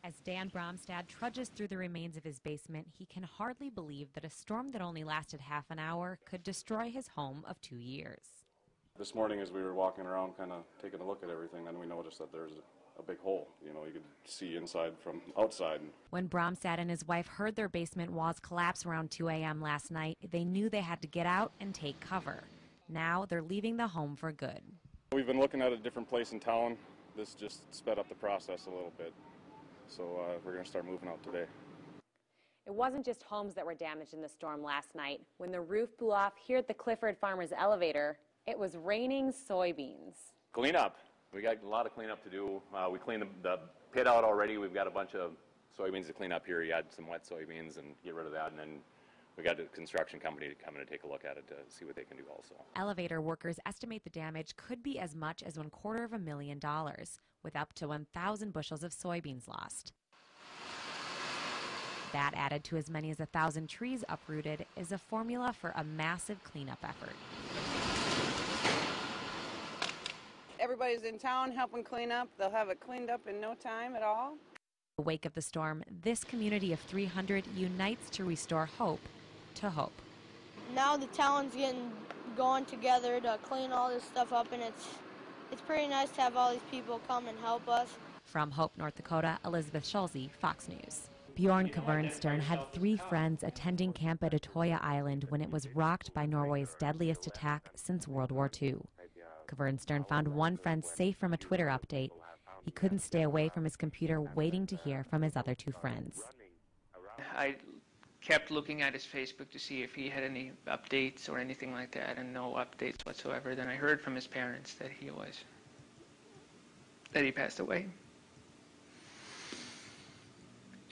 As Dan Bromstad trudges through the remains of his basement, he can hardly believe that a storm that only lasted half an hour could destroy his home of 2 years. This morning as we were walking around kind of taking a look at everything, then we noticed that there's a big hole. You know, you could see inside from outside. When Bromstad and his wife heard their basement walls collapse around 2 a.m. last night, they knew they had to get out and take cover. Now they're leaving the home for good. We've been looking at a different place in town. This just sped up the process a little bit. So we're going to start moving out today. It wasn't just homes that were damaged in the storm last night. When the roof blew off here at the Clifford Farmers elevator, it was raining soybeans. Cleanup. We got a lot of cleanup to do. We cleaned the pit out already. We've got a bunch of soybeans to clean up here. You had some wet soybeans and get rid of that, and then we got a construction company to come in and take a look at it to see what they can do also. Elevator workers estimate the damage could be as much as $250,000, with up to 1,000 bushels of soybeans lost. That, added to as many as 1,000 trees uprooted, is a formula for a massive cleanup effort. Everybody's in town helping clean up. They'll have it cleaned up in no time at all. In the wake of the storm, this community of 300 unites to restore hope to hope. Now the town's going together to clean all this stuff up, and it's pretty nice to have all these people come and help us. From Hope, North Dakota, Elizabeth Schulze, Fox News. Bjorn Kvernstern had 3 friends attending camp at Atoya Island when it was rocked by Norway's deadliest attack since World War II. Kvernstern found one friend safe from a Twitter update. He couldn't stay away from his computer waiting to hear from his other 2 friends. I kept looking at his Facebook to see if he had any updates or anything like that, and no updates whatsoever. Then I heard from his parents that he passed away.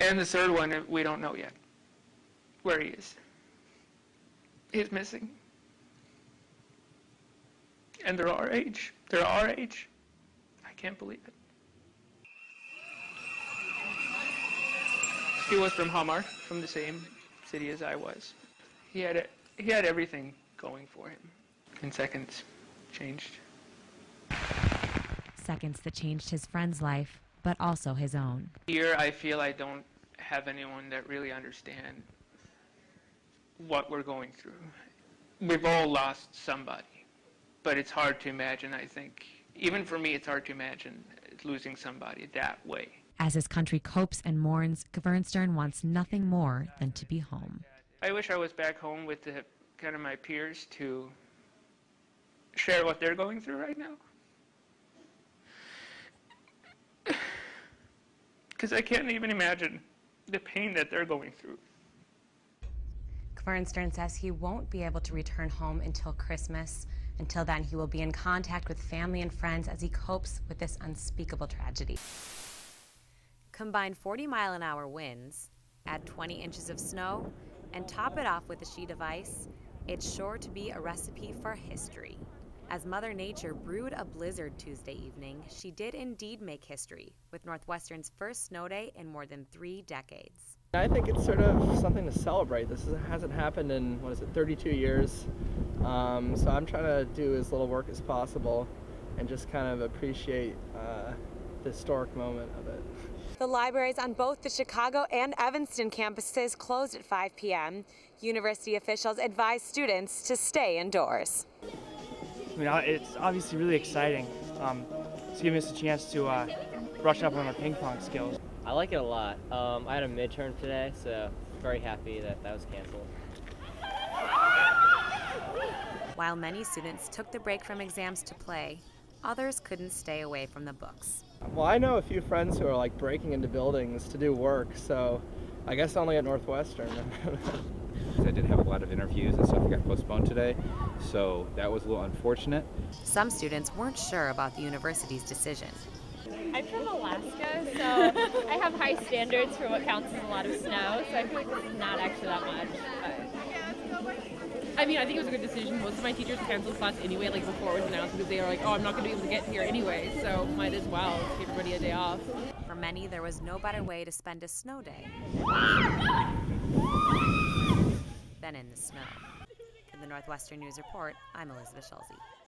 And the third one, we don't know yet where he is. He's missing. And they're our age. They're our age. I can't believe it. He was from Hamar, from the same city as I was. He had everything going for him. And seconds changed. Seconds that changed his friend's life, but also his own. Here, I feel I don't have anyone that really understands what we're going through. We've all lost somebody, but it's hard to imagine, I think. Even for me, it's hard to imagine losing somebody that way. As his country copes and mourns, Kvernstern wants nothing more than to be home. I wish I was back home with kind of my peers to share what they're going through right now. Because I can't even imagine the pain that they're going through. Kvernstern says he won't be able to return home until Christmas. Until then, he will be in contact with family and friends as he copes with this unspeakable tragedy. Combine 40-mile-an-hour winds, add 20 inches of snow, and top it off with a sheet of ice, it's sure to be a recipe for history. As Mother Nature brewed a blizzard Tuesday evening, she did indeed make history with Northwestern's first snow day in more than 3 decades. I think it's sort of something to celebrate. This hasn't happened in, 32 years. So I'm trying to do as little work as possible and just kind of appreciate the historic moment of it. The libraries on both the Chicago and Evanston campuses closed at 5 p.m. University officials advised students to stay indoors. It's obviously really exciting. It's giving us a chance to brush up on our ping pong skills. I like it a lot. I had a midterm today, so very happy that was canceled. While many students took the break from exams to play, others couldn't stay away from the books. Well, I know a few friends who are breaking into buildings to do work, so I guess only at Northwestern. I did have a lot of interviews and stuff that got postponed today, so that was a little unfortunate. Some students weren't sure about the university's decision. I'm from Alaska, so I have high standards for what counts as a lot of snow, so I feel like this is not actually that much. I mean, I think it was a good decision. Most of my teachers canceled class anyway, before it was announced, because they were like, oh, I'm not going to be able to get here anyway, so might as well give everybody a day off. For many, there was no better way to spend a snow day than in the snow. For the Northwestern News Report, I'm Elizabeth Schulze.